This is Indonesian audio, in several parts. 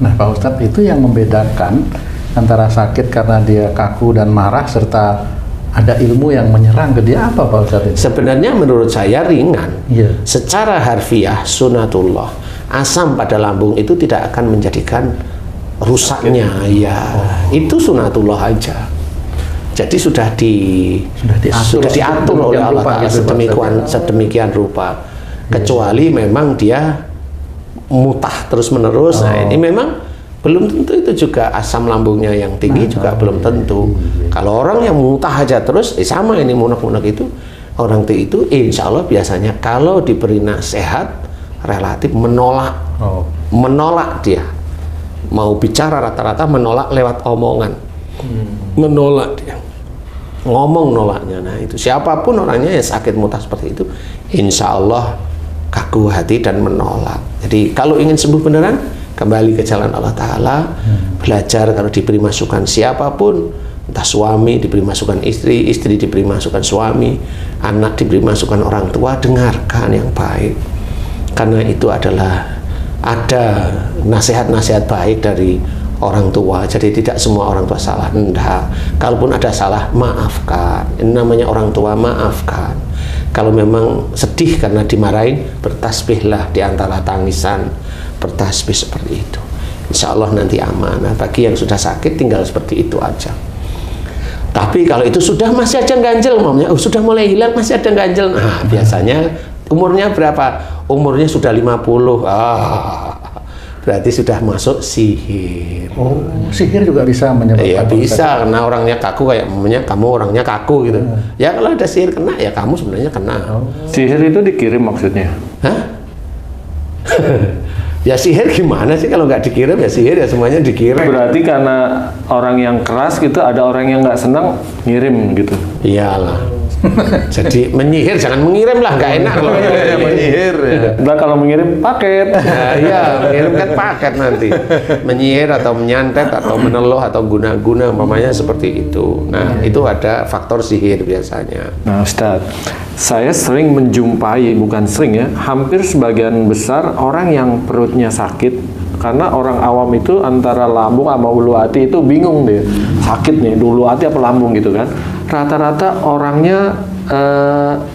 Nah, Pak Ustadz, itu yang membedakan antara sakit karena dia kaku dan marah serta ada ilmu yang menyerang ke dia, apa Pak Ustadz? Sebenarnya menurut saya ringan. Iya. Secara harfiah sunatullah, asam pada lambung itu tidak akan menjadikan rusaknya. Ya, itu sunatullah aja. Jadi sudah diatur oleh Allah Ta'ala sedemikian rupa. Kecuali memang dia mutah terus menerus. Nah, ini memang belum tentu, itu juga asam lambungnya yang tinggi juga belum tentu. Kalau orang yang mutah aja terus, sama ini munak-munak itu, orang itu insya Allah biasanya kalau diberi nasihat relatif menolak, menolak dia. Mau bicara rata-rata menolak lewat omongan, menolak dia, ngomong nolaknya. Nah itu siapapun orangnya yang sakit mutah seperti itu, insya Allah kaku hati dan menolak. Jadi kalau ingin sembuh beneran, kembali ke jalan Allah Ta'ala, belajar. Kalau diberi masukan siapapun, entah suami diberi masukan istri, istri diberi masukan suami, anak diberi masukan orang tua, dengarkan yang baik, karena itu adalah ada nasihat-nasihat baik dari orang tua. Jadi tidak semua orang tua salah, enggak. Kalaupun ada salah, maafkan. Ini namanya orang tua, maafkan. Kalau memang sedih karena dimarahin, bertasbihlah di antara tangisan, bertasbih seperti itu. Insya Allah nanti aman. Nah, bagi yang sudah sakit tinggal seperti itu aja. Tapi kalau itu sudah masih ada ganjel, sudah mulai hilang masih ada ganjel, nah biasanya umurnya berapa? Umurnya sudah 50. Berarti sudah masuk sihir. Oh, sihir juga bisa menyebabkan? Iya bisa, karena orangnya kaku, kayak kamu orangnya kaku gitu. Ya kalau ada sihir kena, ya kamu sebenarnya kena. Sihir itu dikirim maksudnya? Hah? Ya sihir gimana sih kalau nggak dikirim? Ya sihir ya semuanya dikirim. Berarti karena orang yang keras gitu, ada orang yang nggak senang ngirim gitu. Iyalah. Jadi menyihir jangan mengirim lah, nggak enak kalau menyihir. Nah kalau mengirim paket. Nah, iya, mengirim kan paket nanti. Menyihir atau menyantet atau meneluh atau guna-guna umpamanya seperti itu. Nah, itu ada faktor sihir biasanya. Nah, Ustadz, saya sering menjumpai, bukan sering ya, hampir sebagian besar orang yang perutnya sakit. Karena orang awam itu antara lambung sama ulu hati itu bingung deh, sakit nih, ulu hati apa lambung gitu kan. Rata-rata orangnya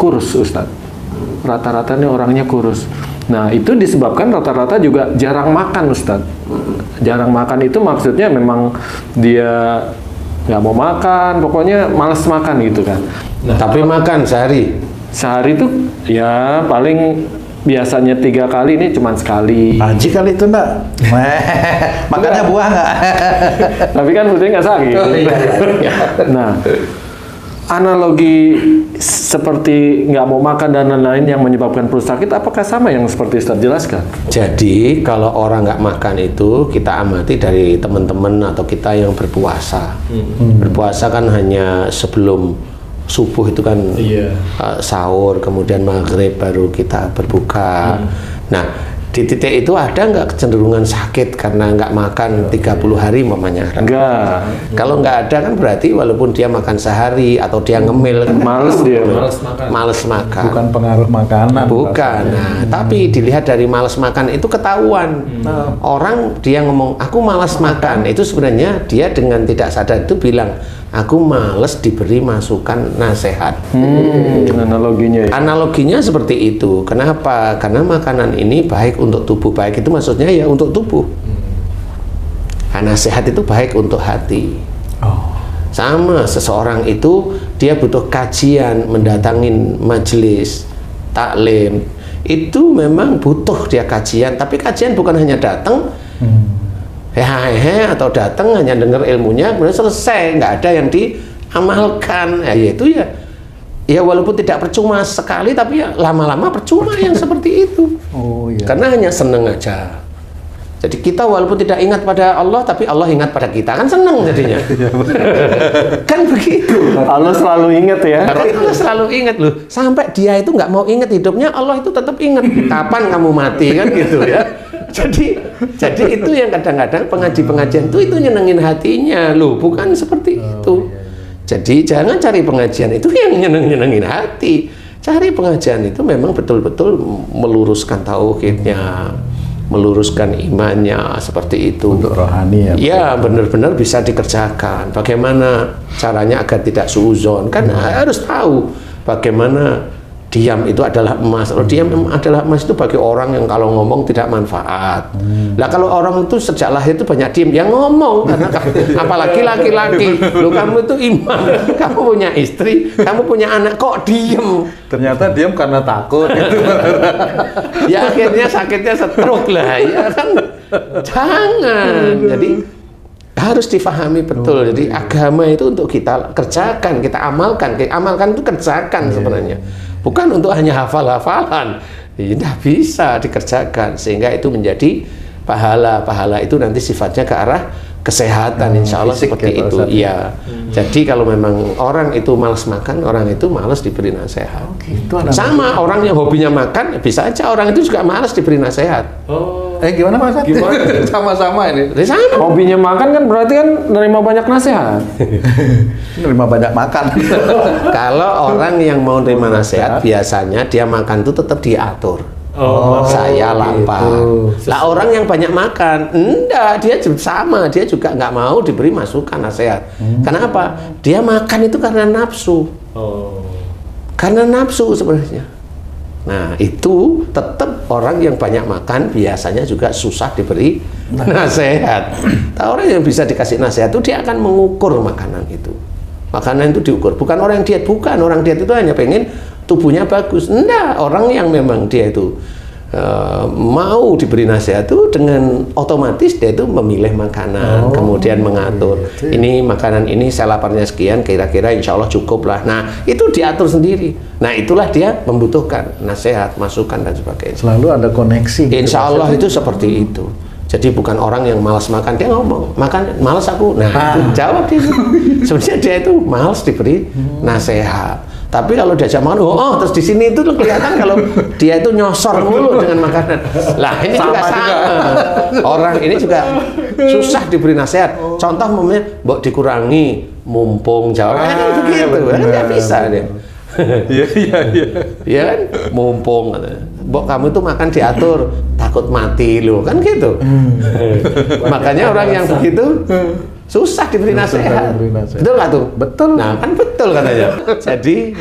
kurus, Ustadz. Rata-rata nih orangnya kurus. Nah itu disebabkan rata-rata juga jarang makan, Ustadz. Jarang makan itu maksudnya memang dia nggak mau makan, pokoknya males makan gitu kan. Nah, tapi makan sehari? Sehari itu ya paling biasanya 3 kali, ini cuma sekali. Haji kali itu enggak? Makannya buah enggak? Tapi kan putih nggak sakit. Nah, analogi seperti nggak mau makan dan lain-lain yang menyebabkan perut sakit, apakah sama yang seperti Ustadz jelaskan? Jadi kalau orang nggak makan itu, kita amati dari teman-teman atau kita yang berpuasa. Berpuasa kan hanya sebelum subuh itu kan sahur, kemudian maghrib baru kita berbuka. Nah di titik itu ada nggak kecenderungan sakit karena nggak makan 30 hari umpamanya? Enggak. Kalau nggak ada kan berarti walaupun dia makan sehari atau dia ngemil kan males dia, males makan. Bukan pengaruh makanan. Bukan. Nah, tapi dilihat dari males makan itu ketahuan. Orang dia ngomong aku malas makan, itu sebenarnya dia dengan tidak sadar itu bilang aku males diberi masukan nasihat. Analoginya ya? Analoginya seperti itu. Kenapa? Karena makanan ini baik untuk tubuh. Baik itu maksudnya ya untuk tubuh. Nasihat itu baik untuk hati. Sama seseorang itu dia butuh kajian, mendatangin majelis taklim. Itu memang butuh dia kajian. Tapi kajian bukan hanya datang atau datang hanya dengar ilmunya kemudian selesai, nggak ada yang diamalkan. Yaitu ya walaupun tidak percuma sekali, tapi ya lama-lama percuma yang seperti itu. Karena hanya seneng aja. Jadi kita walaupun tidak ingat pada Allah, tapi Allah ingat pada kita, kan seneng jadinya. Kan begitu. Allah selalu ingat ya. Allah selalu ingat loh. Sampai dia itu nggak mau ingat hidupnya, Allah itu tetap ingat. Kapan kamu mati kan gitu ya. Jadi itu yang kadang-kadang pengajian itu nyenengin hatinya loh, bukan seperti itu. Jadi jangan cari pengajian itu yang nyenengin hati. Cari pengajian itu memang betul-betul meluruskan tauhidnya, meluruskan imannya seperti itu. Untuk rohani ya. Ya, benar-benar bisa dikerjakan. Bagaimana caranya agar tidak suuzon? Kan harus tahu bagaimana diam itu adalah emas. Kalau diam adalah emas itu bagi orang yang kalau ngomong tidak manfaat. Nah, kalau orang itu sejak lahir itu banyak diam, yang ngomong karena apalagi laki-laki. Loh, kamu itu iman, kamu punya istri, kamu punya anak, kok diem? Ternyata diam karena takut. Ya akhirnya sakitnya stroke lah, ya kan? Jangan. Jadi harus difahami betul. Jadi agama itu untuk kita kerjakan, kita amalkan. Amalkan itu kerjakan sebenarnya. Bukan untuk hanya hafal-hafalan. Tidak bisa dikerjakan sehingga itu menjadi pahala. Pahala itu nanti sifatnya ke arah kesehatan, insya Allah seperti itu. Iya. Jadi kalau memang orang itu malas makan, orang itu malas diberi nasihat. Sama orang yang hobinya makan, bisa aja orang itu juga malas diberi nasihat. Gimana Mas? Sama-sama ini. Sama. Hobinya makan kan berarti kan nerima banyak nasihat. Nerima banyak makan. Kalau orang yang mau nerima nasihat, biasanya dia makan itu tetap diatur. Saya lapar. Gitu. Lah orang yang banyak makan, enggak, dia sama, dia juga nggak mau diberi masukan nasihat. Kenapa? Dia makan itu karena nafsu. Karena nafsu sebenarnya. Nah, itu tetap orang yang banyak makan biasanya juga susah diberi nasihat. Orang yang bisa dikasih nasihat itu dia akan mengukur makanan itu. Makanan itu diukur. Bukan orang yang diet, bukan. Orang diet itu hanya pengen tubuhnya bagus. Enggak, orang yang memang dia itu mau diberi nasihat itu dengan otomatis dia itu memilih makanan, kemudian mengatur. Gitu. Ini makanan ini saya laparnya sekian, kira-kira insya Allah cukup lah. Nah, itu diatur sendiri. Nah, itulah dia membutuhkan nasihat, masukan dan sebagainya. Selalu ada koneksi. Insya Allah itu seperti itu. Jadi bukan orang yang malas makan, dia ngomong, makan malas aku. Nah, itu jawab dia. Sebenarnya dia itu malas diberi nasihat. Tapi kalau diajak makan, terus di sini itu kelihatan kalau dia itu nyosor mulu dengan makanan. Lah, ini juga sama. Orang ini juga susah diberi nasihat. Contoh momennya, mbok dikurangi, mumpung jawabnya kan begitu. Kan nggak bisa dia. Iya. Iya kan, mumpung. Mbok kamu itu makan diatur, takut mati loh, kan gitu. Makanya orang yang begitu susah diberi nasihat. Betul nggak tuh? Betul. Nah, kan betul katanya. Jadi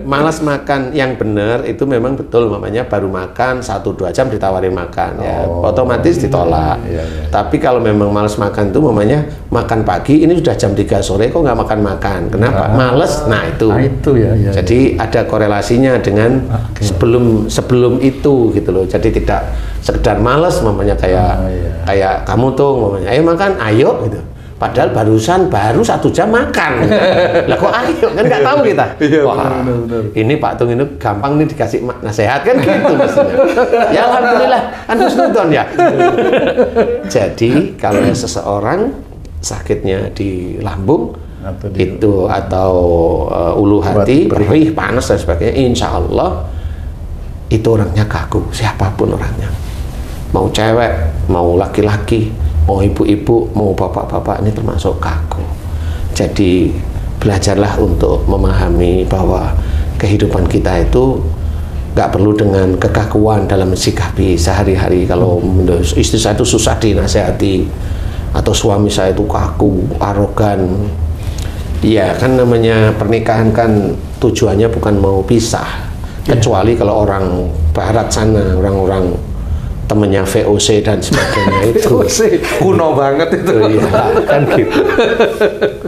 malas makan yang benar itu memang betul, namanya baru makan 1-2 jam ditawarin makan, ya otomatis ditolak. Tapi kalau memang malas makan itu namanya makan pagi, ini sudah jam 3 sore kok nggak makan-makan. Kenapa? Males. Nah, itu. Nah, itu ya. Jadi ada korelasinya dengan sebelum itu gitu loh. Jadi tidak sekedar males mamanya kayak kamu tuh mamanya ayo makan, ayo gitu. Padahal baru 1 jam makan. Lah kok ayo, kan nggak tahu kita. Wah, ini Pak Tung ini gampang nih dikasih nasihat kan gitu mestinya. Ya alhamdulillah, kan husnudon ya. Jadi kalau seseorang sakitnya di lambung atau ulu hati, perih, panas dan sebagainya, insya Allah itu orangnya kaku, siapapun orangnya. Mau cewek, mau laki-laki, mau ibu-ibu, mau bapak-bapak, ini termasuk kaku. Jadi belajarlah untuk memahami bahwa kehidupan kita itu nggak perlu dengan kekakuan dalam mensikapi sehari-hari. Kalau istri saya itu susah dinasehati, atau suami saya itu kaku, arogan, ya kan namanya pernikahan kan tujuannya bukan mau pisah. Kecuali kalau orang barat sana, orang-orang temennya VOC dan sebagainya itu VOC kuno banget itu. Ya, kan gitu.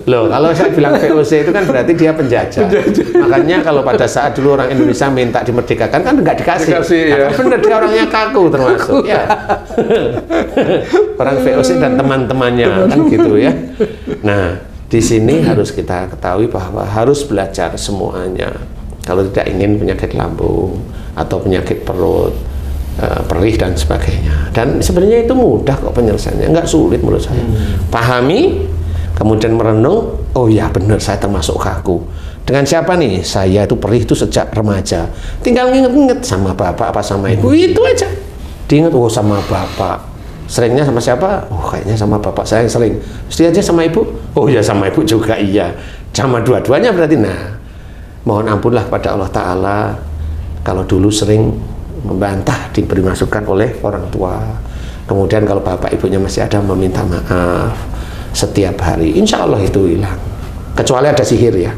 Loh, kalau saya bilang VOC itu kan berarti dia penjajah. Makanya kalau pada saat dulu orang Indonesia minta dimerdekakan kan nggak dikasih. Ya. Bener, dia orangnya kaku termasuk. Ya. Orang VOC dan teman-temannya kan gitu ya. Nah, di sini harus kita ketahui bahwa harus belajar semuanya. Kalau tidak ingin penyakit lambung atau penyakit perut, perih dan sebagainya. Dan sebenarnya itu mudah kok penyelesaiannya, nggak sulit menurut saya. Pahami, kemudian merenung, oh ya benar saya termasuk kaku. Dengan siapa nih? Saya itu perih itu sejak remaja. Tinggal nginget-nginget sama bapak apa sama ibu, itu aja. Diinget, oh sama bapak. Seringnya sama siapa? Oh kayaknya sama bapak saya yang sering. Mesti aja sama ibu? Oh ya sama ibu juga iya. Sama dua-duanya berarti. Nah, mohon ampunlah pada Allah Ta'ala kalau dulu sering membantah, diberi masukan oleh orang tua. Kemudian kalau bapak ibunya masih ada, meminta maaf setiap hari. Insya Allah itu hilang. Kecuali ada sihir ya.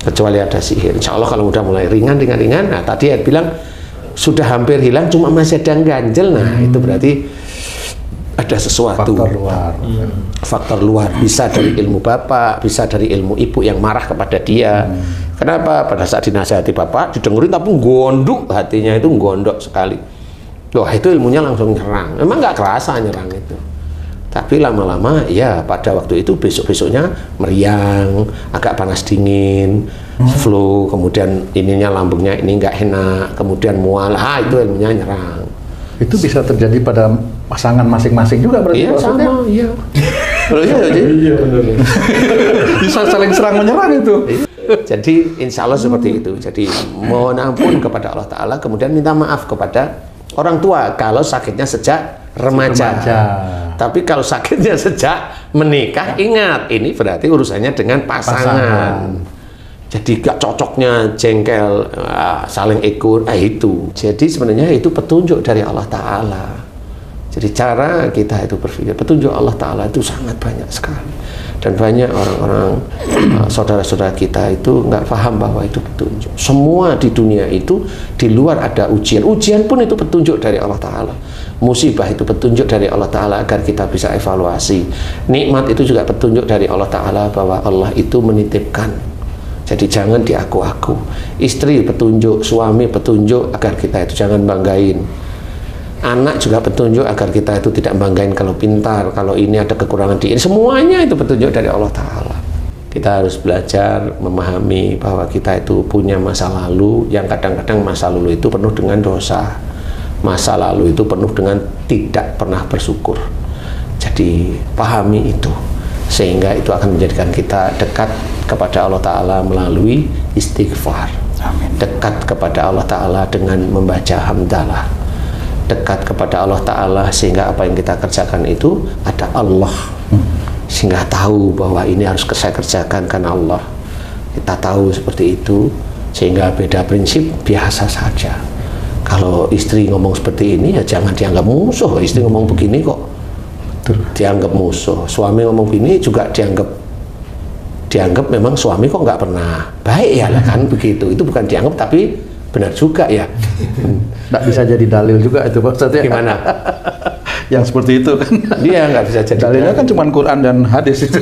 Kecuali ada sihir. Insya Allah kalau udah mulai ringan. Nah tadi saya bilang sudah hampir hilang, cuma masih ada yang ganjel. Nah itu berarti ada sesuatu. Faktor luar. Bisa dari ilmu bapak, bisa dari ilmu ibu yang marah kepada dia. Kenapa? Pada saat dinasihati bapak, didengerin tapi gondok, hatinya itu gondok sekali. Wah itu ilmunya langsung nyerang. Memang nggak kerasa nyerang itu. Tapi lama-lama ya pada waktu itu besok-besoknya meriang, agak panas dingin, flu, kemudian ininya lambungnya ini nggak enak, kemudian mual. Itu ilmunya nyerang. Itu bisa terjadi pada pasangan masing-masing juga berarti? Iya sama, iya. Iya benar. Bisa saling serang menyerang itu. Jadi insya Allah seperti itu. Jadi mohon ampun kepada Allah Ta'ala, kemudian minta maaf kepada orang tua kalau sakitnya sejak remaja. Tapi kalau sakitnya sejak menikah, ingat ini berarti urusannya dengan pasangan. Jadi gak cocoknya jengkel, saling ego, itu. Jadi sebenarnya itu petunjuk dari Allah Ta'ala. Jadi cara kita itu berpikir, petunjuk Allah Ta'ala itu sangat banyak sekali. Dan banyak orang-orang, saudara-saudara kita itu nggak paham bahwa itu petunjuk. Semua di dunia itu, di luar ada ujian. Ujian pun itu petunjuk dari Allah Ta'ala. Musibah itu petunjuk dari Allah Ta'ala agar kita bisa evaluasi. Nikmat itu juga petunjuk dari Allah Ta'ala bahwa Allah itu menitipkan. Jadi jangan diaku-aku. Istri petunjuk, suami petunjuk agar kita itu jangan banggain. Anak juga petunjuk agar kita itu tidak banggain kalau pintar, kalau ini ada kekurangan di ini. Semuanya itu petunjuk dari Allah Ta'ala. Kita harus belajar memahami bahwa kita itu punya masa lalu yang kadang-kadang masa lalu itu penuh dengan dosa. Masa lalu itu penuh dengan tidak pernah bersyukur. Jadi pahami itu, sehingga itu akan menjadikan kita dekat kepada Allah Ta'ala melalui istighfar. Amin. Dekat kepada Allah Ta'ala dengan membaca hamdalah. Dekat kepada Allah Ta'ala sehingga apa yang kita kerjakan itu ada Allah. Sehingga tahu bahwa ini harus saya kerjakan karena Allah. Kita tahu seperti itu, sehingga beda prinsip biasa saja. Kalau istri ngomong seperti ini ya jangan dianggap musuh. Istri ngomong begini kok dianggap musuh. Suami ngomong begini juga dianggap memang suami kok nggak pernah baik ya kan begitu. Itu bukan dianggap tapi benar juga ya. Nggak bisa jadi dalil juga itu maksudnya. Gimana? Yang seperti itu kan. Dia nggak bisa jadi dalilnya kan cuma Quran dan hadis itu.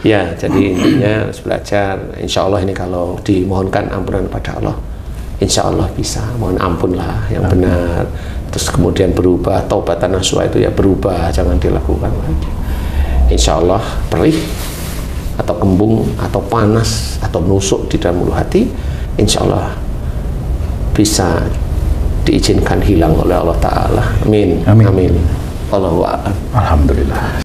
Ya, jadi intinya harus belajar. Insya Allah ini kalau dimohonkan ampunan pada Allah, insya Allah bisa. Mohon ampun lah yang benar. Terus kemudian berubah, taubatan nasuha itu ya berubah, jangan dilakukan lagi. Insya Allah perih atau kembung atau panas atau menusuk di dalam ulu hati, insya Allah bisa diizinkan hilang oleh Allah Ta'ala. Amin. Amin. Amin. Allahu a'lam. Alhamdulillah.